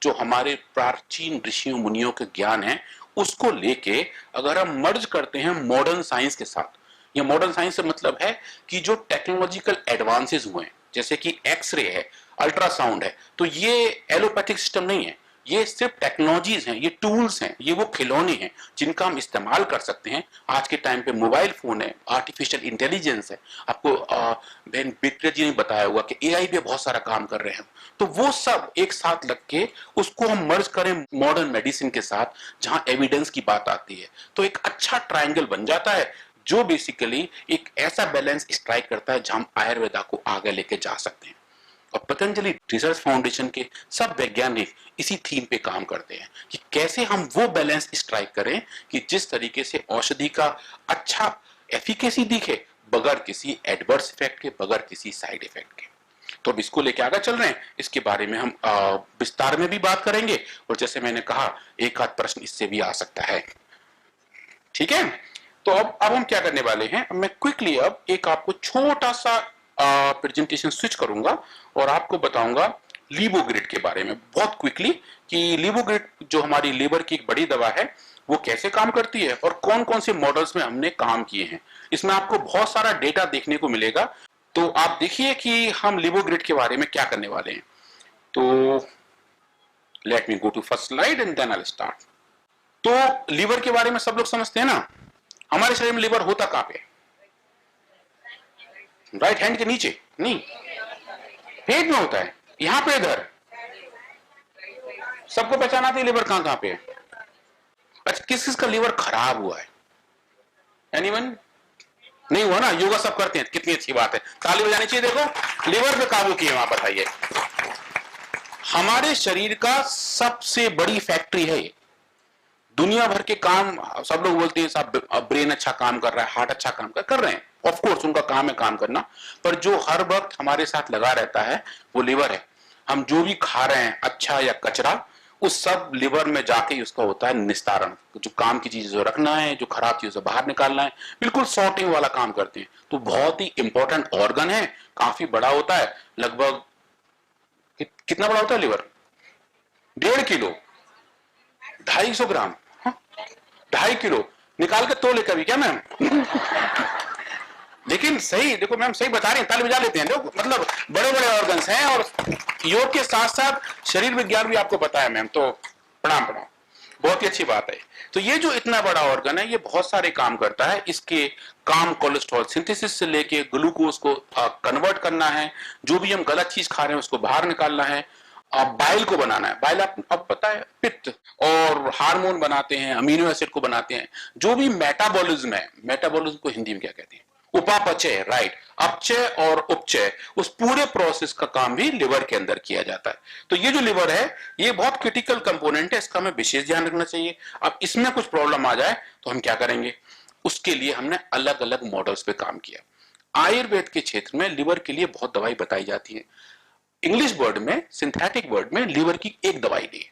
जो हमारे प्राचीन ऋषियों मुनियों के ज्ञान है उसको लेके अगर हम मर्ज करते हैं मॉडर्न साइंस के साथ, या मॉडर्न साइंस से मतलब है कि जो टेक्नोलॉजिकल एडवांसेस हुए हैं जैसे कि एक्सरे है, अल्ट्रासाउंड है, तो ये एलोपैथिक सिस्टम नहीं है, ये सिर्फ टेक्नोलॉजीज हैं, ये टूल्स हैं, ये वो खिलौने हैं जिनका हम इस्तेमाल कर सकते हैं। आज के टाइम पे मोबाइल फोन है, आर्टिफिशियल इंटेलिजेंस है, आपको बहन बिक्र जी ने बताया हुआ कि एआई पे बहुत सारा काम कर रहे हैं, तो वो सब एक साथ लग के उसको हम मर्ज करें मॉडर्न मेडिसिन के साथ जहां एविडेंस की बात आती है, तो एक अच्छा ट्रायंगल बन जाता है जो बेसिकली एक ऐसा बैलेंस स्ट्राइक करता है जहां हम आयुर्वेदा को आगे लेके जा सकते हैं। और पतंजलि रिसर्च फाउंडेशन के सब वैज्ञानिक इसी थीम पे काम करते हैं कि कैसे हम वो बैलेंस स्ट्राइक करें कि जिस तरीके से औषधि का अच्छा एफिकेसी दिखे बगैर किसी एडवर्स इफेक्ट के, बगैर किसी साइड इफेक्ट के। तो अब इसको लेके आगे चल रहे हैं, इसके बारे में हम विस्तार में भी बात करेंगे, और जैसे मैंने कहा एक आध प्रश्न इससे भी आ सकता है। ठीक है, तो अब हम क्या करने वाले हैं, मैं क्विकली अब एक आपको छोटा सा प्रेजेंटेशन स्विच करूंगा और आपको बताऊंगा लीवोग्रिड के बारे में बहुत क्विकली कि लीवोग्रिड जो हमारी लीवर की एक बड़ी दवा है वो कैसे काम करती है और कौन कौन से मॉडल्स में हमने काम किए हैं। इसमें आपको बहुत सारा डेटा देखने को मिलेगा, तो आप देखिए कि हम लीवोग्रिड के बारे में क्या करने वाले हैं। तो let me go to first slide and then I will start. तो लीवर के बारे में सब लोग समझते हैं ना, हमारे शरीर में लीवर होता कहां पे? राइट हैंड के नीचे नहीं, पेट में होता है, यहां पे इधर सबको पहचान आती है लीवर कहां कहां पे है। अच्छा, किस किस का लीवर खराब हुआ है? एनीवन? नहीं हुआ ना, योगा सब करते हैं, कितनी अच्छी बात है, ताली बजानी चाहिए। देखो लीवर पे काबू किए, वहां बताइए। हमारे शरीर का सबसे बड़ी फैक्ट्री है ये, दुनिया भर के काम सब लोग बोलते हैं साहब ब्रेन अच्छा काम कर रहा है, हार्ट अच्छा काम कर रहे हैं, ऑफ कोर्स उनका काम है काम करना, पर जो हर वक्त हमारे साथ लगा रहता है वो लिवर है। हम जो भी खा रहे हैं अच्छा या कचरा, उस सब लिवर में जाके उसका होता है निस्तारण, जो काम की चीजें रखना है, जो खराब चीजों बाहर निकालना है, बिल्कुल सॉर्टिंग वाला काम करते हैं। तो बहुत ही इंपॉर्टेंट ऑर्गन है, काफी बड़ा होता है, लगभग कितना बड़ा होता है लिवर? 1.5 किलो, 250 ग्राम, 2.5 किलो निकाल के तो लेकर भी क्या मैम? लेकिन सही देखो मैम, सही बता रही हैं, ताली बजा लेते हैं लोग, मतलब बड़े बड़े ऑर्गन्स हैं और योग के साथ साथ शरीर विज्ञान भी आपको पता है मैम, तो प्रणाम प्रणाम, बहुत ही अच्छी बात है। तो ये जो इतना बड़ा ऑर्गन है ये बहुत सारे काम करता है, इसके काम कोलेस्ट्रॉल सिंथेसिस से लेके ग्लूकोज को कन्वर्ट करना है, जो भी हम गलत चीज खा रहे हैं उसको बाहर निकालना है, बाइल को बनाना है, बाइल आप अब पता है पित्त और हार्मोन बनाते हैं, अमीनो एसिड को बनाते हैं, जो भी मेटाबॉलिज्म है, मेटाबॉलिज्म को हिंदी में क्या कहते हैं? उपापचय, राइट, अपचय और उपचय, उस पूरे प्रोसेस का काम भी लिवर के अंदर किया जाता है। तो ये जो लिवर है ये बहुत क्रिटिकल कंपोनेंट है, इसका हमें विशेष ध्यान रखना चाहिए। अब इसमें कुछ प्रॉब्लम आ जाए तो हम क्या करेंगे, उसके लिए हमने अलग अलग मॉडल्स पे काम किया। आयुर्वेद के क्षेत्र में लिवर के लिए बहुत दवाई बताई जाती है, इंग्लिश वर्ड में, सिंथेटिक वर्ड में लिवर की एक दवाई दी,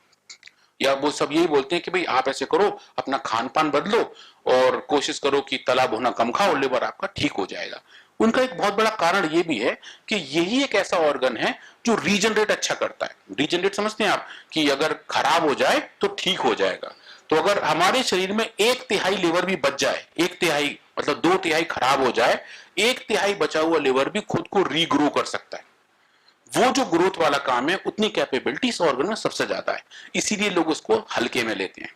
या वो सब यही बोलते हैं कि भाई आप ऐसे करो, अपना खान पान बदलो और कोशिश करो कि तला भुना कम खाओ, लिवर आपका ठीक हो जाएगा। उनका एक बहुत बड़ा कारण ये भी है कि यही एक ऐसा ऑर्गन है जो रीजनरेट अच्छा करता है। रीजनरेट समझते हैं आप, कि अगर खराब हो जाए तो ठीक हो जाएगा। तो अगर हमारे शरीर में 1/3 लिवर भी बच जाए, 1/3 मतलब 2/3 खराब हो जाए, 1/3 बचा हुआ लिवर भी खुद को रीग्रो कर सकता है। वो जो ग्रोथ वाला काम है उतनी कैपेबिलिटी इस ऑर्गन में सबसे ज्यादा है, इसीलिए लोग उसको हल्के में लेते हैं,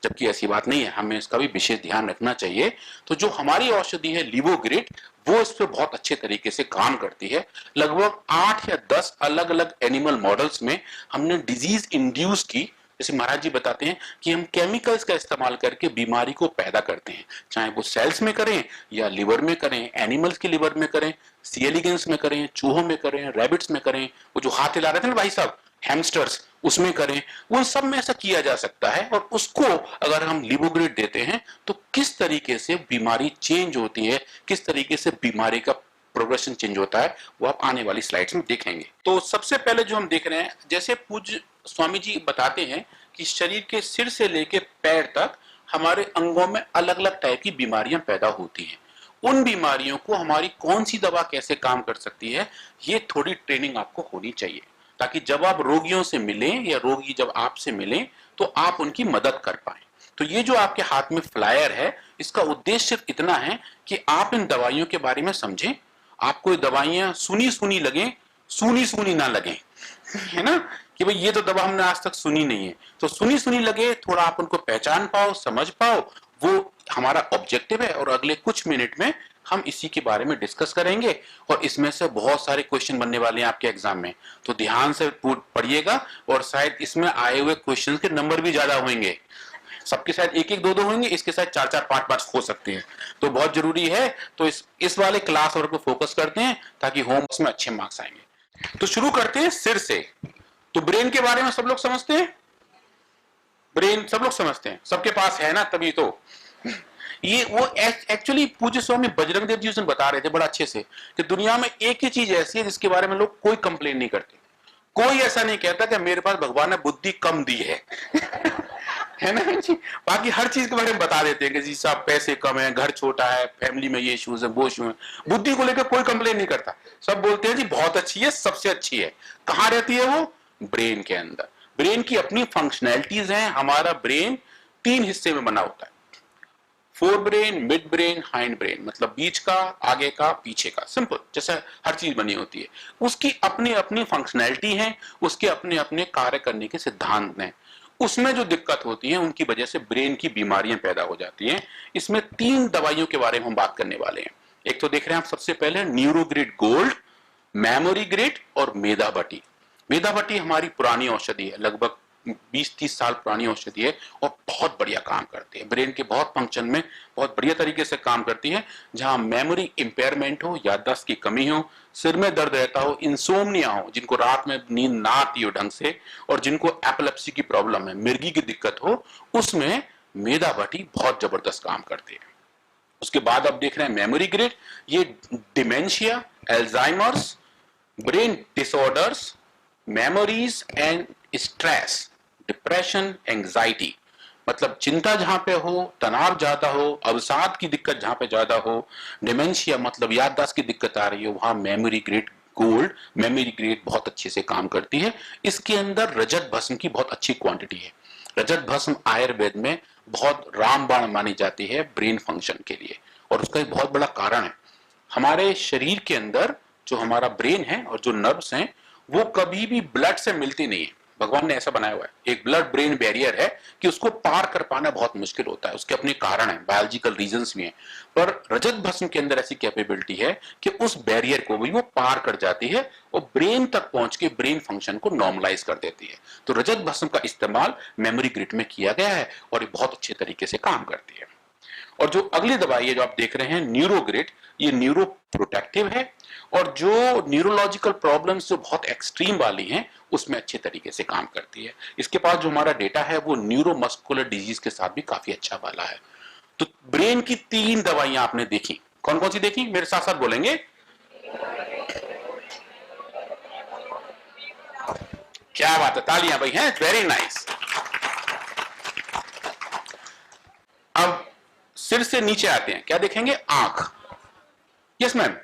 जबकि ऐसी बात नहीं है, हमें इसका भी विशेष ध्यान रखना चाहिए। तो जो हमारी औषधि है लीवोग्रिड, वो इस पे बहुत अच्छे तरीके से काम करती है। लगभग 8 या 10 अलग अलग एनिमल मॉडल्स में हमने डिजीज इंड्यूस की, जैसे महाराज जी बताते हैं कि हम केमिकल्स का इस्तेमाल करके बीमारी को पैदा करते हैं, चाहे वो सेल्स में करें या लिवर में करें, एनिमल्स के लिवर में करें, सी एलिगेंस में करें, चूहों में करें, रैबिट्स में करें, वो जो हाथ हिला रहे थे ना भाई साहब, हैमस्टर्स, उसमें करें, उन सब में ऐसा किया जा सकता है। और उसको अगर हम लीवोग्रिड देते हैं तो किस तरीके से बीमारी चेंज होती है, किस तरीके से बीमारी का प्रोग्रेशन चेंज होता है, वो आप आने वाली स्लाइड्स में देखेंगे। तो सबसे पहले जो हम देख रहे हैं, जैसे पूज्य स्वामी जी बताते हैं कि शरीर के सिर से लेके पैर तक हमारे अंगों में अलग अलग टाइप की बीमारियां पैदा होती हैं। उन बीमारियों को हमारी कौन सी दवा कैसे काम कर सकती है, ये थोड़ी ट्रेनिंग आपको होनी चाहिए, ताकि जब आप रोगियों से मिलें या रोगी जब आपसे मिलें तो आप उनकी मदद कर पाए। तो ये जो आपके हाथ में फ्लायर है, इसका उद्देश्य सिर्फ इतना है कि आप इन दवाइयों के बारे में समझें। आपको ये दवाइयां सुनी सुनी लगे, सुनी सुनी ना लगे, है ना, कि भाई ये तो दवा हमने आज तक सुनी नहीं है, तो सुनी सुनी लगे, थोड़ा आप उनको पहचान पाओ, समझ पाओ, वो हमारा ऑब्जेक्टिव है। और अगले कुछ मिनट में हम इसी के बारे में डिस्कस करेंगे और इसमें से बहुत सारे क्वेश्चन बनने वाले हैं आपके एग्जाम में, तो ध्यान से पढ़िएगा और शायद इसमें आए हुए क्वेश्चन के नंबर भी ज्यादा होंगे। सबके साथ एक एक दो दो होंगे, इसके साथ चार चार पांच पांच हो सकते हैं, तो बहुत जरूरी है। तो इस वाले क्लास वर्क को फोकस करते हैं ताकि होमवर्क में अच्छे मार्क्स आएंगे। तो शुरू करते हैं सिर से। तो ब्रेन के बारे में सब लोग समझते हैं, ब्रेन सब लोग समझते हैं, सबके पास है ना, तभी तो ये वो एक्चुअली पूज्य स्वामी बजरंग देव जी उस दिन बता रहे थे बड़ा अच्छे से कि दुनिया में एक ही चीज ऐसी है जिसके बारे में लोग कोई कंप्लेन नहीं करते। कोई ऐसा नहीं कहता कि मेरे पास भगवान ने बुद्धि कम दी है है ना जी। बाकी हर चीज के बारे में बता देते हैं कि जी साहब पैसे कम है, घर छोटा है, फैमिली में ये इश्यूज है, वो इश्यू है। बुद्धि को लेकर कोई कंप्लेन नहीं करता, सब बोलते हैं जी बहुत अच्छी है, सबसे अच्छी है। कहां रहती है वो? ब्रेन के अंदर। ब्रेन की अपनी फंक्शनैलिटीज हैं। हमारा ब्रेन 3 हिस्से में बना होता है, fore brain, mid brain, hind brain, मतलब बीच का, आगे का, पीछे का, सिंपल, जैसे हर चीज बनी होती है। उसकी अपनी अपनी फंक्शनैलिटी है, उसके अपने अपने कार्य करने के सिद्धांत हैं। उसमें जो दिक्कत होती है उनकी वजह से ब्रेन की बीमारियां पैदा हो जाती हैं। इसमें 3 दवाइयों के बारे में हम बात करने वाले हैं। एक तो देख रहे हैं आप सबसे पहले न्यूरोग्रिड गोल्ड, मेमोरी ग्रिड और मेदाबटी। मेदाबटी हमारी पुरानी औषधि है, लगभग 20-30 साल पुरानी औषधि है और बहुत बढ़िया काम करती है। ब्रेन के बहुत फंक्शन में बहुत बढ़िया तरीके से काम करती है। जहां मेमोरी इंपेयरमेंट हो, याददाश्त की कमी हो, सिर में दर्द रहता हो, इंसोम्निया हो, जिनको रात में नींद ना आती हो ढंग से, और जिनको एपिलेप्सी की प्रॉब्लम है, मिर्गी की दिक्कत हो, उसमें मेदाबटी बहुत जबरदस्त काम करती है। उसके बाद आप देख रहे हैं मेमोरी ग्रिड, ये dementia, Alzheimer's, brain disorders, memories and stress, depression, anxiety, मतलब चिंता जहां पे हो, तनाव ज्यादा हो, अवसाद की दिक्कत जहां पे ज्यादा हो, डिमेंशिया मतलब याददाश्त की दिक्कत आ रही हो, वहां memory grid gold, memory grid बहुत अच्छे से काम करती है। इसके अंदर रजत भस्म की बहुत अच्छी क्वांटिटी है। रजत भस्म आयुर्वेद में बहुत रामबाण मानी जाती है ब्रेन फंक्शन के लिए, और उसका एक बहुत बड़ा कारण है। हमारे शरीर के अंदर जो हमारा ब्रेन है और जो नर्व्स हैं वो कभी भी ब्लड से मिलती नहीं है। भगवान ने ऐसा बनाया हुआ है, एक ब्लड ब्रेन बैरियर है कि उसको पार कर पाना बहुत मुश्किल होता है। उसके अपने कारण है, बायोलॉजिकल रीजंस भी हैं, पर रजत भस्म के अंदर ऐसी कैपेबिलिटी है कि उस बैरियर को भी वो पार कर जाती है और ब्रेन तक पहुंच के ब्रेन फंक्शन को नॉर्मलाइज कर देती है। तो रजत भस्म का इस्तेमाल मेमोरी ग्रिड में किया गया है और ये बहुत अच्छे तरीके से काम करती है। और जो अगली दवाई है जो आप देख रहे हैं न्यूरोग्रिड, ये न्यूरो प्रोटेक्टिव है और जो न्यूरोलॉजिकल प्रॉब्लम्स जो बहुत एक्सट्रीम वाली हैं उसमें अच्छे तरीके से काम करती है। इसके पास जो हमारा डेटा है वो न्यूरोमस्कुलर डिजीज के साथ भी काफी अच्छा वाला है। तो ब्रेन की 3 दवाइयां आपने देखी, कौन कौन सी देखी? मेरे साथ साथ बोलेंगे। क्या बात है, तालियां भाई हैं, वेरी नाइस। अब सिर से नीचे आते हैं, क्या देखेंगे? आंख। Yes ma'am.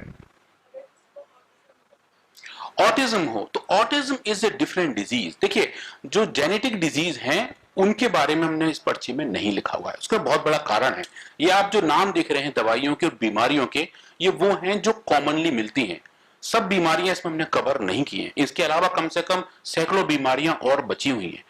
ऑटिज्म हो तो autism is a different disease. देखिए जो जेनेटिक डिजीज हैं उनके बारे में हमने इस पर्ची में नहीं लिखा हुआ है, उसका बहुत बड़ा कारण है। ये आप जो नाम देख रहे हैं दवाइयों के और बीमारियों के, ये वो हैं जो कॉमनली मिलती हैं। सब बीमारियां इसमें हमने कवर नहीं की हैं। इसके अलावा कम से कम सैकड़ों बीमारियां और बची हुई हैं,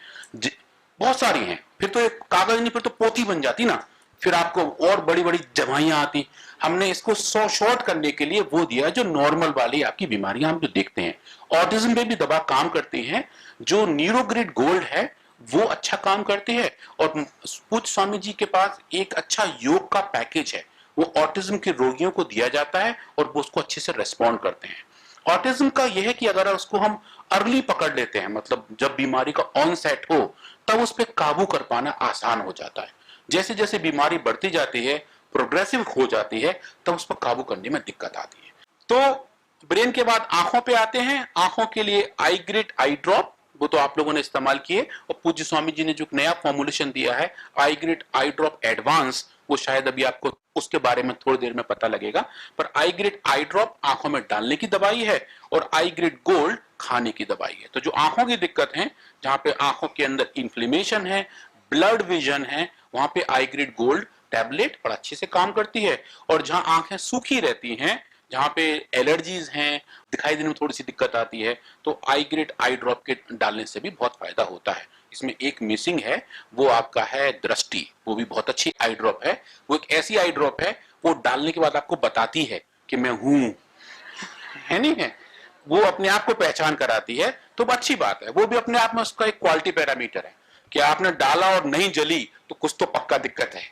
बहुत सारी हैं। फिर तो एक कागज नहीं, फिर तो पोथी बन जाती ना, फिर आपको और बड़ी बड़ी दवाइयां आती। हमने इसको शॉर्ट करने के लिए वो दिया जो नॉर्मल वाली आपकी बीमारियां हम जो देखते हैं। ऑटिज्म में भी दवा काम करती है। जो न्यूरोग्रिड गोल्ड है वो अच्छा काम करती है और पूज्य स्वामी जी के पास एक अच्छा योग का पैकेज है, वो ऑटिज्म के रोगियों को दिया जाता है और वो उसको अच्छे से रेस्पॉन्ड करते हैं। ऑटिज्म का यह है कि अगर उसको हम अर्ली पकड़ लेते हैं, मतलब जब बीमारी का ऑनसेट हो, तब उस पर काबू कर पाना आसान हो जाता है। जैसे जैसे बीमारी बढ़ती जाती है, प्रोग्रेसिव हो जाती है, तब उस पर काबू करने में दिक्कत आती है। तो ब्रेन के बाद आंखों पे आते हैं। आंखों के लिए आई ग्रिड आई ड्रॉप, वो तो आप लोगों ने इस्तेमाल किए, और पूज्य स्वामी जी ने जो नया फॉर्मुलेशन दिया है आई ग्रिड आई ड्रॉप एडवांस, वो शायद अभी आपको उसके बारे में थोड़ी देर में पता लगेगा। पर आई ग्रेड आई ड्रॉप आंखों में डालने की दवाई है और आई ग्रेड गोल्ड खाने की दवाई है। तो जो आंखों की दिक्कत है, जहां पे आंखों के अंदर इन्फ्लेमेशन है, ब्लड विजन है, वहां पे आई ग्रेड गोल्ड टैबलेट बड़ा अच्छे से काम करती है। और जहां आंखें सूखी रहती हैं, जहां पे एलर्जीज हैं, दिखाई देने में थोड़ी सी दिक्कत आती है, तो आई ग्रेड आई ड्रॉप के डालने से भी बहुत फायदा होता है। इसमें एक मिसिंग है, वो आपका है दृष्टि। वो भी बहुत अच्छी आई ड्रॉप है। वो एक ऐसी आई ड्रॉप है, वो डालने के बाद आपको बताती है कि मैं हूं, है नहीं है, वो अपने आप को पहचान कराती है। तो अच्छी बात है, वो भी अपने आप में उसका एक क्वालिटी पैरामीटर है कि आपने डाला और नहीं जली तो कुछ तो पक्का दिक्कत है।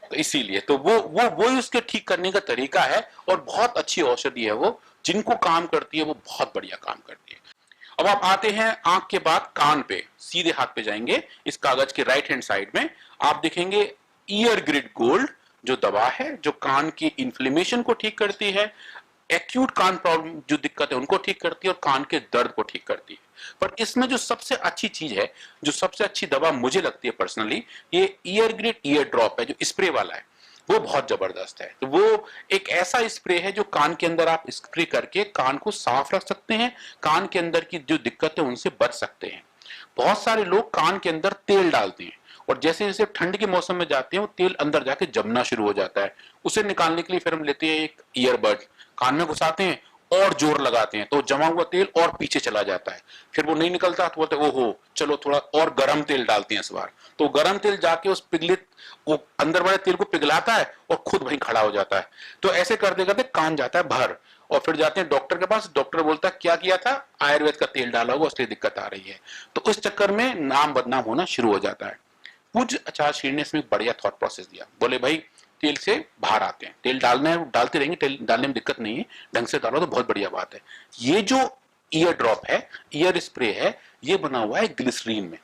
तो इसीलिए तो वो ही उसके ठीक करने का तरीका है। और बहुत अच्छी औषधि है वो, जिनको काम करती है वो बहुत बढ़िया काम करती है। अब आप आते हैं आंख के बाद कान पे, सीधे हाथ पे जाएंगे। इस कागज के राइट हैंड साइड में आप देखेंगे ईयर ग्रिड गोल्ड जो दवा है, जो कान की इन्फ्लेमेशन को ठीक करती है, एक्यूट कान प्रॉब्लम जो दिक्कत है उनको ठीक करती है और कान के दर्द को ठीक करती है। पर इसमें जो सबसे अच्छी चीज है, जो सबसे अच्छी दवा मुझे लगती है पर्सनली, ये ईयर ग्रिड ईयर ड्रॉप है, जो स्प्रे वाला है, वो बहुत जबरदस्त है। तो वो एक ऐसा स्प्रे है जो कान के अंदर आप स्प्रे करके कान को साफ रख सकते हैं, कान के अंदर की जो दिक्कत है उनसे बच सकते हैं। बहुत सारे लोग कान के अंदर तेल डालते हैं और जैसे जैसे ठंड के मौसम में जाते हैं वो तेल अंदर जाके जमना शुरू हो जाता है। उसे निकालने के लिए फिर हम लेते हैं एक ईयरबड, कान में घुसाते हैं और जोर लगाते हैं तो जमा हुआ तेल और पीछे चला जाता है। फिर वो नहीं निकलता तो बोलते ओहो चलो थोड़ा और गर्म तेल डालते हैं इस बार। तो गर्म तेल जाके उस पिघलित वो अंदर वाले तेल को पिघलाता है और खुद वहीं खड़ा हो जाता है। तो ऐसे करते करते कान जाता है भर और फिर जाते हैं डॉक्टर के पास। डॉक्टर बोलता है क्या किया था, आयुर्वेद का तेल डाला हुआ इसलिए दिक्कत आ रही है। तो उस चक्कर में नाम बदनाम होना शुरू हो जाता है। पूज्य आचार्य श्री ने इसमें बढ़िया थॉट प्रोसेस दिया। बोले भाई तेल से बाहर आते हैं, तेल डालना है डालते रहेंगे, तेल डालने में दिक्कत नहीं है, ढंग से डालो तो बहुत बढ़िया बात है। ये जो ईयर ड्रॉप है, ईयर स्प्रे है, ये बना हुआ है ग्लिसरीन में।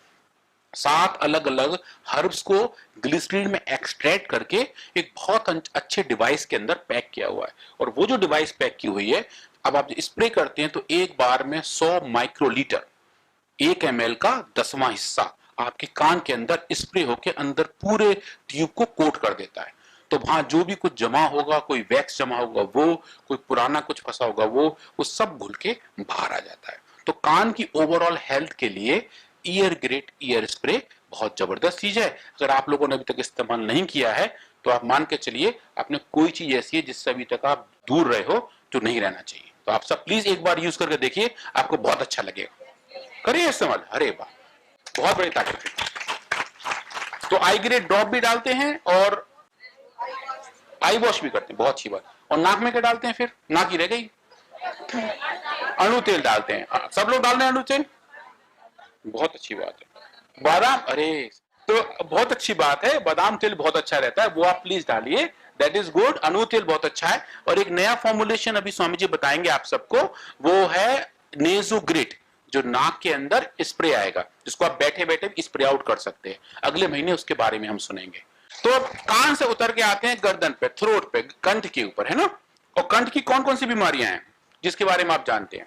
7 अलग अलग हर्ब्स को ग्लिसरीन में एक्सट्रैक्ट करके एक बहुत अच्छे डिवाइस के अंदर पैक किया हुआ है। और वो जो डिवाइस पैक की हुई है, अब आप स्प्रे करते हैं तो एक बार में 100 माइक्रोलीटर 1 ml का 10वां हिस्सा आपके कान के अंदर स्प्रे होके अंदर पूरे ट्यूब को कोट कर देता है। तो वहां जो भी कुछ जमा होगा, कोई वैक्स जमा होगा वो, कोई पुराना कुछ फंसा होगा वो सब घुल के बाहर आ जाता है। तो कान की ओवरऑल हेल्थ के लिए ईयर ग्रेट ईयर स्प्रे बहुत जबरदस्त चीज है। अगर आप लोगों ने अभी तक इस्तेमाल नहीं किया है तो आप मान के चलिए आपने कोई चीज ऐसी है जिससे अभी तक आप दूर रहे हो, जो नहीं रहना चाहिए। तो आप सब प्लीज एक बार यूज करके देखिए, आपको बहुत अच्छा लगेगा। करिए इस्तेमाल, अरे वाह बहुत बड़ी ताकत है। तो आई ग्रेड ड्रॉप भी डालते हैं और आई वॉश भी करते हैं, बहुत अच्छी बात। और नाक में क्या डालते हैं, फिर नाक ही रह गई, अणु तेल डालते हैं। सब लोग डाल रहे हैं अणु तेल, बहुत अच्छी बात है। बादाम, अरे तो बहुत अच्छी बात है, बादाम तेल बहुत अच्छा रहता है, वो आप प्लीज डालिए, दैट इज गुड। अणु तेल बहुत अच्छा है। और एक नया फॉर्मुलेशन अभी स्वामी जी बताएंगे आप सबको, वो है नेजोग्रिड, जो नाक के अंदर स्प्रे आएगा, जिसको आप बैठे बैठे स्प्रे आउट कर सकते हैं। अगले महीने उसके बारे में हम सुनेंगे। तो अब कान से उतर के आते हैं गर्दन पे, थ्रोट पे, कंठ के ऊपर, है ना। और कंठ की कौन कौन सी बीमारियां हैं जिसके बारे में आप जानते हैं?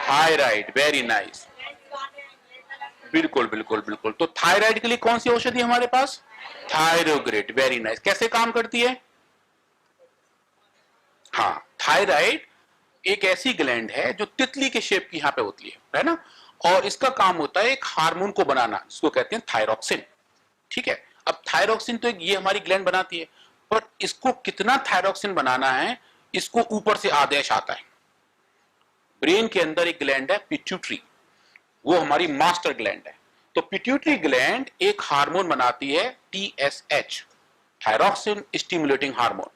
थायराइड, वेरी नाइस, बिल्कुल बिल्कुल बिल्कुल। तो थायराइड के लिए कौन सी औषधि हमारे पास? Thyrogrit, very nice. कैसे काम करती है? हाँ, थायराइड एक ऐसी ग्लैंड है जो तितली के शेप की यहां पे होती है ना। और इसका काम होता है एक हार्मोन को बनाना, जिसको कहते हैं थायरोक्सिन। ठीक है, अब थायरोक्सिन तो ये हमारी ग्लैंड बनाती है, पर इसको कितना थायरोक्सिन बनाना है, इसको ऊपर से आदेश आता है। ब्रेन के अंदर एक ग्लैंड है पिट्यूटरी, वो हमारी मास्टर ग्लैंड है। तो पिट्यूटरी ग्लैंड एक हार्मोन बनाती है TSH, थायरोक्सिन स्टिमुलेटिंग हार्मोन।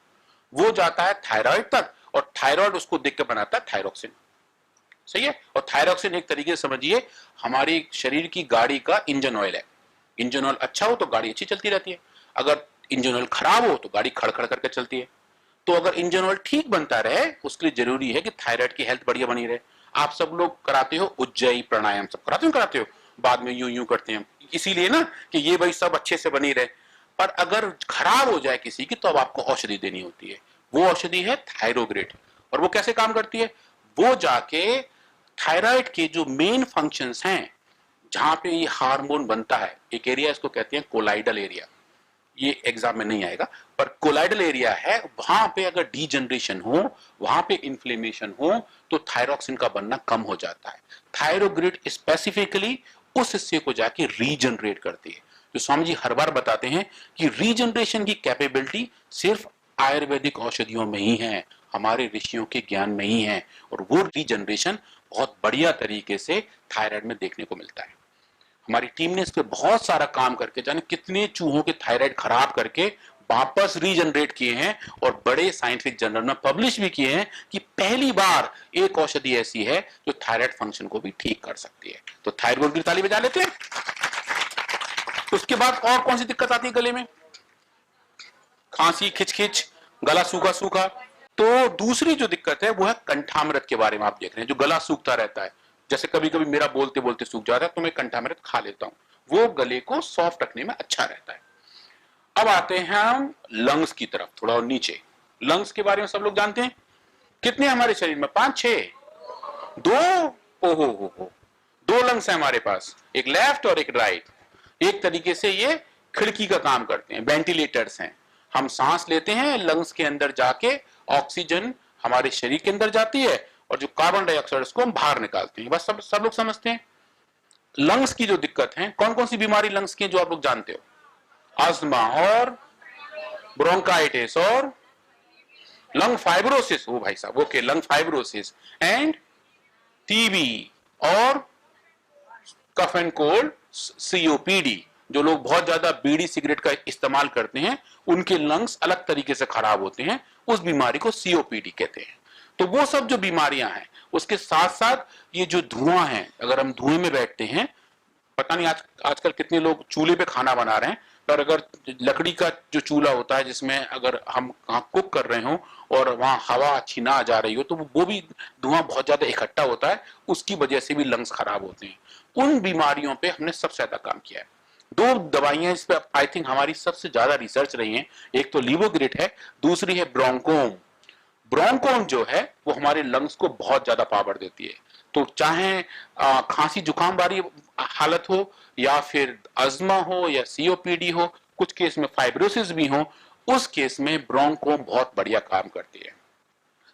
वो जाता है थायराइड तक और थायराइड उसको देख के बनाता है थायरोक्सिन। सही है। और थायरोक्सिन एक तरीके से समझिए हमारी शरीर की गाड़ी का इंजन ऑयल है। इंजन ऑयल अच्छा हो तो गाड़ी अच्छी चलती रहती है, अगर इंजन ऑयल खराब हो तो गाड़ी खड़खड़ करके चलती है। तो अगर इंजन ऑयल ठीक बनता रहे, उसके लिए जरूरी है कि थायराइड की हेल्थ बढ़िया बनी रहे। आप सब लोग कराते हो उज्जयी प्राणायाम, सब कराते हो, बाद में यूं यूं करते हैं, इसीलिए ना कि ये भाई सब अच्छे से बनी रहे। पर अगर खराब हो जाए किसी की तो अब आपको औषधि देनी होती है। वो औषधि है थायरोग्रेट। और वो कैसे काम करती है? वो जाके थायराइड के जो मेन फंक्शंस हैं, जहां पे ये हार्मोन बनता है, एक एरिया इसको कहते हैं कोलाइडल एरिया। ये एग्जाम में नहीं आएगा, पर कोलाइडल एरिया है, वहां पे अगर डीजनरेशन हो, वहां पे इन्फ्लेमेशन हो, तो थायरॉक्सिन का बनना कम हो जाता है। थायरोग्रिड स्पेसिफिकली उस हिस्से को जाके रीजनरेट करती है। जो स्वामी जी हर बार बताते हैं कि रीजनरेशन की कैपेबिलिटी सिर्फ आयुर्वेदिक औषधियों में ही है, हमारे ऋषियों के ज्ञान में ही है, और वो रीजनरेशन बहुत बढ़िया तरीके से थायराइड में देखने को मिलता है। हमारी टीम ने इस पे बहुत सारा काम करके जाने कितने चूहों के थायराइड खराब करके वापस रीजनरेट किए हैं, और बड़े साइंटिफिक जर्नल में पब्लिश भी किए हैं कि पहली बार एक औषधि ऐसी है जो थायराइड फंक्शन को भी ठीक कर सकती है। तो थायराइड की ताली बजा लेते हैं। उसके बाद और कौन सी दिक्कत आती है गले में? खांसी, खिचखिच, गला सूखा सूखा। तो दूसरी जो दिक्कत है वो है कंठामृत के बारे में आप देख रहे हैं, जो गला सूखता रहता है। जैसे कभी कभी मेरा बोलते बोलते सूख जाता है तो मैं कंठामृत खा लेता हूं, वो गले को सॉफ्ट रखने में अच्छा रहता है। अब आते हैं हम लंग्स की तरफ, थोड़ा और नीचे। लंग्स के बारे में सब लोग जानते हैं, कितने हमारे शरीर में? 5-6, 2, ओहो, 2 लंग्स है हमारे पास, एक लेफ्ट और एक राइट। एक तरीके से ये खिड़की का काम करते हैं, वेंटिलेटर्स हैं। हम सांस लेते हैं, लंग्स के अंदर जाके ऑक्सीजन हमारे शरीर के अंदर जाती है, और जो कार्बन डाइऑक्साइड उसको हम बाहर निकालते हैं। बस सब लोग समझते हैं। लंग्स की जो दिक्कत है, कौन कौन सी बीमारी लंग्स की है जो आप लोग जानते हो? अस्थमा और ब्रोंकाइटिस और लंग फाइब्रोसिस, ओ भाई साहब, okay, lung fibrosis end TB और कफ एंड कोल्ड, सीओपीडी। जो लोग बहुत ज्यादा बीड़ी सिगरेट का इस्तेमाल करते हैं उनके लंग्स अलग तरीके से खराब होते हैं, उस बीमारी को सीओपीडी कहते हैं। तो वो सब जो बीमारियां हैं, उसके साथ साथ ये जो धुआं है, अगर हम धुएं में बैठते हैं, पता नहीं आजकल कितने लोग चूल्हे पे खाना बना रहे हैं, पर अगर लकड़ी का जो चूल्हा होता है जिसमें अगर हम कुक कर रहे हो और वहां हवा अच्छी ना जा रही हो, तो वो भी धुआं बहुत ज्यादा इकट्ठा होता है, उसकी वजह से भी लंग्स खराब होते हैं। उन बीमारियों पे हमने सबसे ज्यादा काम किया है। 2 दवाइयां इस पे आई थिंक हमारी सबसे ज्यादा रिसर्च रही है, एक तो लीवोग्रिड है, दूसरी है ब्रोंकोम। ब्रोंकोम जो है वो हमारे लंग्स को बहुत ज्यादा पावर देती है। तो चाहे खांसी जुकाम वाली हालत हो, या फिर अस्थमा हो, या सीओपीडी हो, कुछ केस में फाइब्रोसिस भी हो, उस केस में ब्रोंकोम बहुत बढ़िया काम करती है।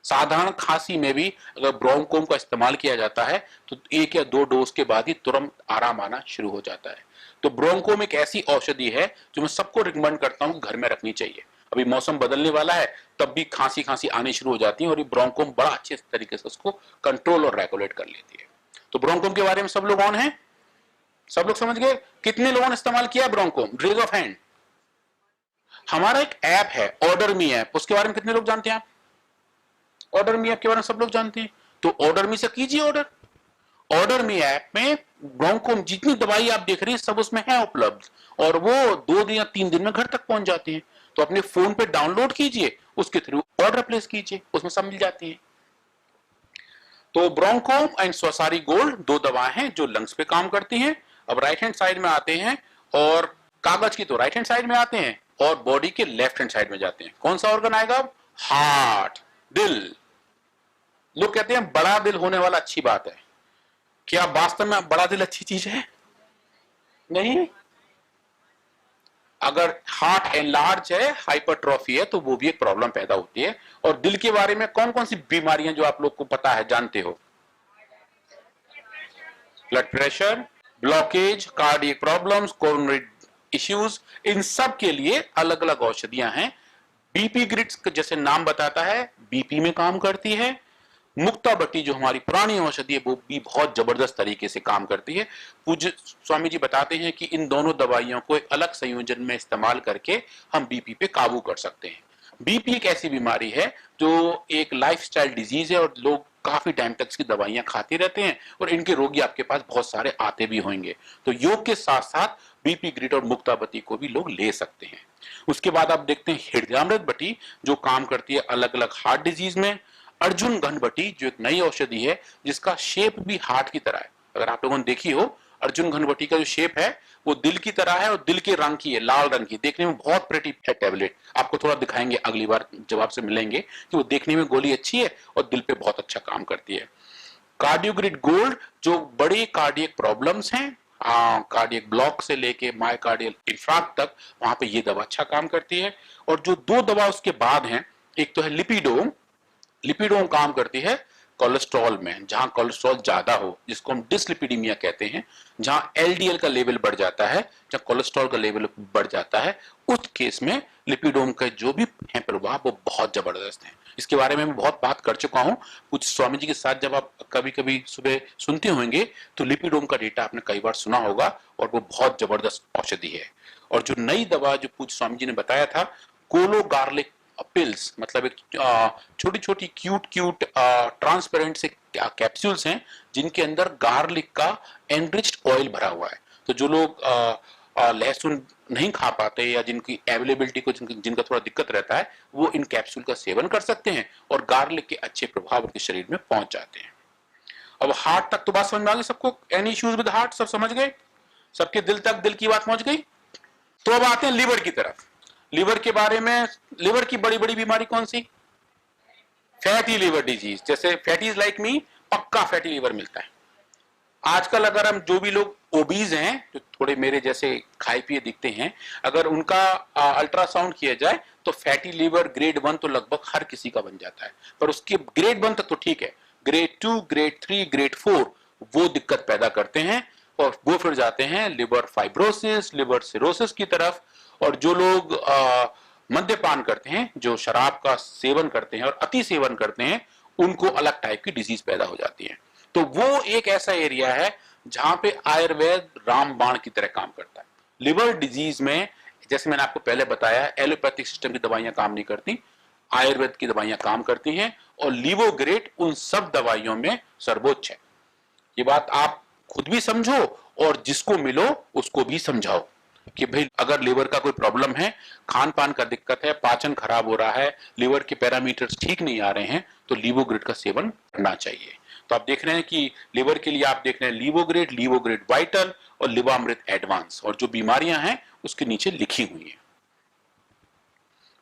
साधारण खांसी में भी अगर ब्रोंकोम का इस्तेमाल किया जाता है तो 1 या 2 डोज के बाद ही तुरंत आराम आना शुरू हो जाता है। तो ब्रोंकोम एक ऐसी औषधि है जो मैं सबको रिकमेंड करता हूं घर में रखनी चाहिए। अभी मौसम बदलने वाला है, तब भी खांसी आनी शुरू हो जाती है, और ये ब्रोंकोम बड़ा अच्छे तरीके से उसको कंट्रोल और रेगुलेट कर लेती है। तो ब्रोंकोम के बारे में सब लोग ऑन है, सब लोग समझ गए? कितने लोगों ने इस्तेमाल किया ब्रोंकोम? Raise of hand. हमारा एक ऐप है ऑर्डर मी ऐप, उसके बारे में कितने लोग जानते हैं आप? ऑर्डर मी ऐप के बारे में सब लोग जानते हैं, तो ऑर्डर मी से कीजिए ऑर्डर। ऑर्डर मी ऐप में ब्रोंकोम जितनी दवाई आप देख रहे हैं सब उसमें है उपलब्ध, और वो 2 या 3 दिन में घर तक पहुंच जाती हैं। तो अपने फोन पे डाउनलोड कीजिए, उसके थ्रू ऑर्डर प्लेस कीजिए, उसमें सब मिल जाती है। तो ब्रोंकोम एंड स्वसारी गोल्ड 2 दवाएं हैं जो लंग्स पे काम करती हैं। अब राइट हैंड साइड में आते हैं, और कागज की तो राइट हैंड साइड में आते हैं, और बॉडी के लेफ्ट हैंड साइड में जाते हैं। कौन सा ऑर्गन आएगा अब? हार्ट, दिल। लोग कहते हैं बड़ा दिल होने वाला अच्छी बात है, क्या वास्तव में बड़ा दिल अच्छी चीज है? नहीं। अगर हार्ट एनलार्ज है, हाइपरट्रॉफी है, तो वो भी एक प्रॉब्लम पैदा होती है। और दिल के बारे में कौन कौन सी बीमारियां जो आप लोग को पता है, जानते हो? Blood pressure, blockage, cardiac problems, coronary issues, इन सब के लिए अलग अलग औषधियां हैं। बीपी ग्रिड्स जैसे नाम बताता है, बीपी में काम करती है। मुक्ताबटी जो हमारी पुरानी औषधि है वो भी बहुत जबरदस्त तरीके से काम करती है। पूज्य स्वामी जी बताते हैं कि इन दोनों दवाइयों को एक अलग संयोजन में इस्तेमाल करके हम बीपी पे काबू कर सकते हैं। बीपी एक ऐसी बीमारी है जो एक लाइफस्टाइल डिजीज है, और लोग काफी टाइम तक इसकी दवाइयां खाते रहते हैं, और इनके रोगी आपके पास बहुत सारे आते भी होंगे। तो योग के साथ साथ बीपी ग्रिड और मुक्ताबती को भी लोग ले सकते हैं। उसके बाद आप देखते हैं हृदयामृत बटी जो काम करती है अलग अलग हार्ट डिजीज में। अर्जुन घनबटी जो एक नई औषधि है जिसका शेप भी हार्ट की तरह है। अगर आप लोगों ने देखी हो, अर्जुन घनबटी का जो शेप है वो दिल की तरह है, और दिल के रंग की है, लाल रंग की, देखने में बहुत प्रेटी है टैबलेट। आपको थोड़ा दिखाएंगे अगली बार जब आपसे मिलेंगे कि वो देखने में गोली अच्छी है और दिल पे बहुत अच्छा काम करती है। कार्डियोग्रिड गोल्ड जो बड़े कार्डियक प्रॉब्लम्स हैं, कार्डियक ब्लॉक से लेके मायोकार्डियल इंफ्राक्ट तक, वहां पे ये दवा अच्छा काम करती है। और जो दो दवा उसके बाद हैं, एक तो है लिपिडोम। लिपिडोम काम करती है कोलेस्ट्रॉल में, जहां कोलेस्ट्रॉल ज्यादा हो, जिसको हम डिसलिपिडीमिया कहते हैं, जहां एलडीएल का लेवल बढ़ जाता है, जहां कोलेस्ट्रॉल का लेवल बढ़ जाता है, उस केस में लिपिडोम का जो भी है प्रभाव वो बहुत जबरदस्त है। इसके बारे में मैं बहुत बात कर चुका हूं कुछ स्वामी जी के साथ, जब आप कभी कभी सुबह सुनते होंगे तो लिपिडोम का डेटा आपने कई बार सुना होगा, और वो बहुत जबरदस्त औषधि है। और जो नई दवा जो पूज्य स्वामी जी ने बताया था, कोलो गार्लिक पिल्स, मतलब एक छोटी छोटी क्यूट क्यूट ट्रांसपेरेंट से कैप्सूल्स हैं, जिनके अंदर गार्लिक का एनरिच्ड ऑयल भरा हुआ है। तो जो लोग लहसुन नहीं खा पाते या जिनकी अवेलेबिलिटी को जिनका थोड़ा दिक्कत रहता है, वो इन कैप्सूल का सेवन कर सकते हैं और गार्लिक के अच्छे प्रभाव उनके शरीर में पहुंच जाते हैं। अब हार्ट तक तो बात समझ में आ गई सबको? एनी इश्यूज विद हार्ट सब समझ गए? सबके दिल तक दिल की बात पहुंच गई? तो अब आते हैं लिवर की तरफ। लिवर के बारे में, लिवर की बड़ी बड़ी बीमारी कौन सी? Fatty liver disease. जैसे फैटीज लाइक मी, पक्का फैटी लिवर मिलता है आजकल। अगर हम जो भी लोग ओबीज हैं, जो थोड़े मेरे जैसे खाए पिए दिखते हैं, अगर उनका अल्ट्रासाउंड किया जाए तो फैटी लिवर ग्रेड 1 तो लगभग हर किसी का बन जाता है। पर उसके ग्रेड 1 तक तो ठीक है, ग्रेड 2, ग्रेड 3, ग्रेड 4 वो दिक्कत पैदा करते हैं और वो फिर जाते हैं लिवर फाइब्रोसिस, लिवर सिरोसिस की तरफ। और जो लोग मद्यपान करते हैं, जो शराब का सेवन करते हैं और अति सेवन करते हैं, उनको अलग टाइप की डिजीज पैदा हो जाती है। तो वो एक ऐसा एरिया है जहां पे आयुर्वेद रामबाण की तरह काम करता है। लिवर डिजीज में, जैसे मैंने आपको पहले बताया, एलोपैथिक सिस्टम की दवाइयां काम नहीं करती, आयुर्वेद की दवाइयां काम करती हैं, और लिवोग्रेट उन सब दवाइयों में सर्वोच्च है। ये बात आप खुद भी समझो और जिसको मिलो उसको भी समझाओ कि भाई अगर लिवर का कोई प्रॉब्लम है, खान पान का दिक्कत है, पाचन खराब हो रहा है, लिवर के पैरामीटर्स ठीक नहीं आ रहे हैं, तो लिवोग्रेट का सेवन करना चाहिए। तो आप देख रहे हैं कि लिवर के लिए आप देख रहे हैं लिवोग्रेट, लिवोग्रेट वाइटल और लिवामृत एडवांस, और जो बीमारियां हैं उसके नीचे लिखी हुई हैं।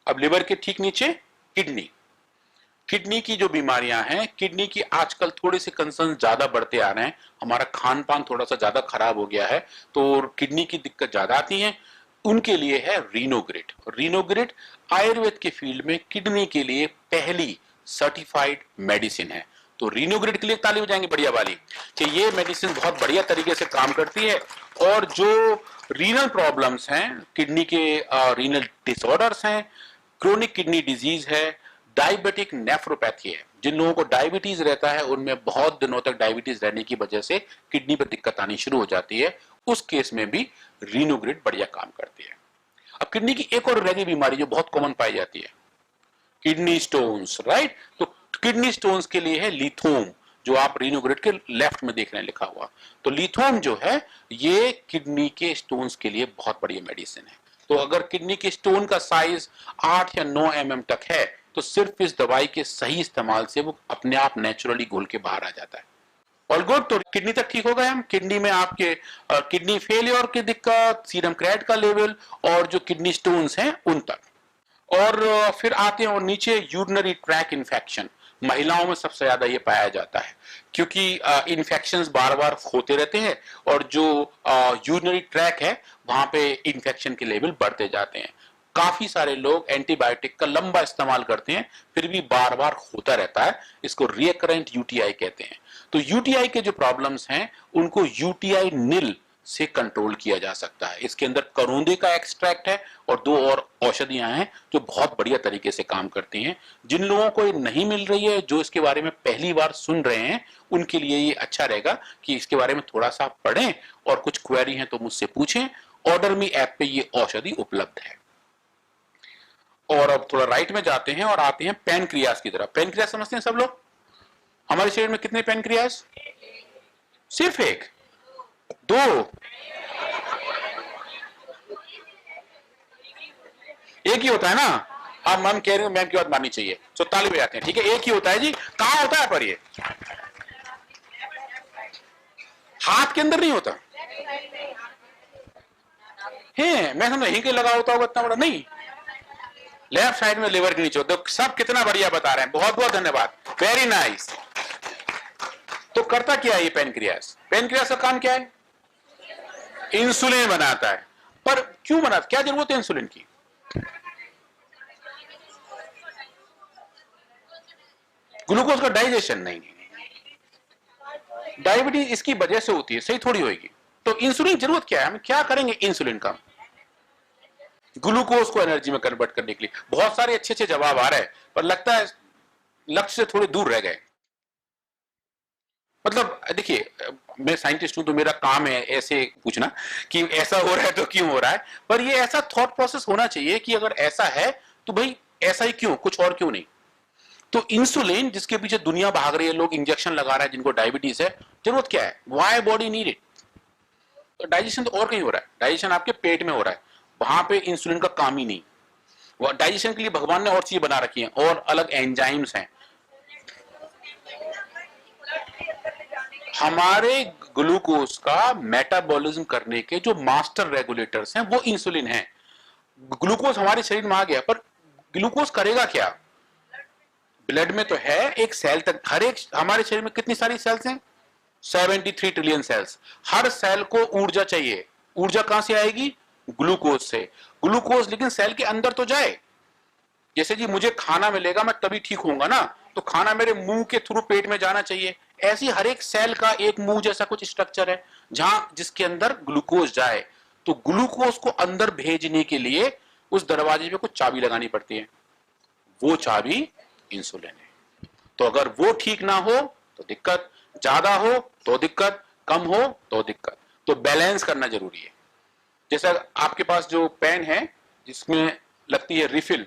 अब लिवर के ठीक नीचे किडनी। किडनी की जो बीमारियां हैं, किडनी की आजकल थोड़े से कंसर्न ज्यादा बढ़ते आ रहे हैं। हमारा खान पान थोड़ा सा ज्यादा खराब हो गया है, तो किडनी की दिक्कत ज्यादा आती है। उनके लिए है रीनोग्रेट। रीनोग्रेट आयुर्वेद के फील्ड में किडनी के लिए पहली सर्टिफाइड मेडिसिन है। तो रीनोग्रेट के लिए ताली हो जाएंगे बढ़िया वाली कि ये मेडिसिन बहुत बढ़िया तरीके से काम करती है। और जो रीनल प्रॉब्लम्स हैं, किडनी के रीनल डिसऑर्डर्स हैं, क्रोनिक किडनी डिजीज है, डायबिटिक नेफ्रोपैथी है, जिन लोगों को डायबिटीज रहता है उनमें बहुत दिनों तक डायबिटीज रहने की वजह से किडनी पर दिक्कत आनी शुरू हो जाती है, उस केस में भी रीनोग्रेट बढ़िया काम करती है। अब किडनी की एक और रह गई बीमारी जो बहुत कॉमन पाई जाती है, किडनी स्टोन्स, राइट? तो किडनी स्टोन्स के लिए है लिथोम, जो आप रीनोग्रेट के लेफ्ट में देख रहे हैं लिखा हुआ। तो लिथोम जो है ये किडनी के स्टोन्स के लिए बहुत बढ़िया मेडिसिन है। तो अगर किडनी के स्टोन का साइज 8 या 9 mm तक है, तो सिर्फ इस दवाई के सही इस्तेमाल से वो अपने आप नेचुरली घुल के बाहर आ जाता है। All good. तो किडनी तक ठीक हो गए हम। किडनी में आपके किडनी फेलियर की दिक्कत, सीरम क्रेट का लेवल और जो किडनी स्टोन्स हैं उन तक। और फिर आते हैं और नीचे यूरिनरी ट्रैक इन्फेक्शन। महिलाओं में सबसे ज्यादा ये पाया जाता है क्योंकि इन्फेक्शंस बार बार होते रहते हैं और जो यूरिनरी ट्रैक है वहां पे इन्फेक्शन के लेवल बढ़ते जाते हैं। काफी सारे लोग एंटीबायोटिक का लंबा इस्तेमाल करते हैं, फिर भी बार बार होता रहता है। इसको रिकरेंट यूटीआई कहते हैं। तो यूटीआई के जो प्रॉब्लम्स हैं उनको यूटीआई निल से कंट्रोल किया जा सकता है। इसके अंदर करोंदे का एक्सट्रैक्ट है और 2 और औषधियां हैं जो बहुत बढ़िया तरीके से काम करती हैं। जिन लोगों को ये नहीं मिल रही है, जो इसके बारे में पहली बार सुन रहे हैं, उनके लिए ये अच्छा रहेगा कि इसके बारे में थोड़ा सा पढ़ें और कुछ क्वेरी है तो मुझसे पूछें। ऑर्डर मी ऐप पे ये औषधि उपलब्ध है। और अब थोड़ा राइट में जाते हैं और आते हैं पैनक्रियास की तरफ। पैनक्रियास समझते हैं सब लोग? हमारे शरीर में कितने पैनक्रियास? सिर्फ एक, 2, एक ही होता है ना? आप मैम कह रही हूं, मैम की बात माननी चाहिए, तो ताली बजाते हैं। ठीक है, एक ही होता है जी। कहां होता है पर? ये हाथ के अंदर नहीं होता है। मैं समझा यहीं के लगा होता होगा इतना बड़ा, नहीं, लेफ्ट साइड में लिवर के नीचे होता है। सब कितना बढ़िया बता रहे हैं, बहुत बहुत धन्यवाद, वेरी नाइस। तो करता क्या है ये पैनक्रियास? पैनक्रियास का काम क्या है? इंसुलिन बनाता है। पर क्यों बनाता, क्या जरूरत है इंसुलिन की? ग्लूकोज का डाइजेशन नहीं, डायबिटीज इसकी वजह से होती है, सही थोड़ी होगी। तो इंसुलिन जरूरत क्या है, हम क्या करेंगे इंसुलिन का? ग्लूकोज को एनर्जी में कन्वर्ट करने के लिए। बहुत सारे अच्छे अच्छे जवाब आ रहे हैं, पर लगता है लक्ष्य से थोड़े दूर रह गए। मतलब देखिए, मैं साइंटिस्ट हूं तो मेरा काम है ऐसे पूछना कि ऐसा हो रहा है तो क्यों हो रहा है, पर ये ऐसा थॉट प्रोसेस होना चाहिए कि अगर ऐसा है तो भाई ऐसा ही क्यों, कुछ और क्यों नहीं। तो इंसुलिन जिसके पीछे दुनिया भाग रही है, लोग इंजेक्शन लगा रहे हैं जिनको डायबिटीज है, जरूरत क्या है, व्हाई बॉडी नीड इट? तो डाइजेशन तो और कहीं हो रहा है, डाइजेशन आपके पेट में हो रहा है, वहां पे इंसुलिन का काम ही नहीं। वो डाइजेशन के लिए भगवान ने और चीजें बना रखी हैं, और अलग एंजाइम्स हैं। हमारे ग्लूकोज का मेटाबॉलिज्म करने के जो मास्टर रेगुलेटर्स हैं वो इंसुलिन हैं। ग्लूकोज हमारे शरीर में आ गया, पर ग्लूकोज करेगा क्या? ब्लड में तो है, एक सेल तक, हर एक हमारे शरीर में कितनी सारी सेल्स हैं? 73 ट्रिलियन सेल्स। हर सेल को ऊर्जा चाहिए, ऊर्जा कहां से आएगी? ग्लूकोज से। ग्लूकोज लेकिन सेल के अंदर तो जाए। जैसे जी मुझे खाना मिलेगा मैं तभी ठीक होऊंगा ना, तो खाना मेरे मुंह के थ्रू पेट में जाना चाहिए। ऐसी हर एक सेल का एक मुंह जैसा कुछ स्ट्रक्चर है जहां जिसके अंदर ग्लूकोज जाए। तो ग्लूकोज को अंदर भेजने के लिए उस दरवाजे पे कुछ चाबी लगानी पड़ती है, वो चाबी इंसुलिन है। तो अगर वो ठीक ना हो तो दिक्कत, ज्यादा हो तो दिक्कत, कम हो तो दिक्कत। तो बैलेंस करना जरूरी है। जैसा आपके पास जो पेन है जिसमें लगती है रिफिल,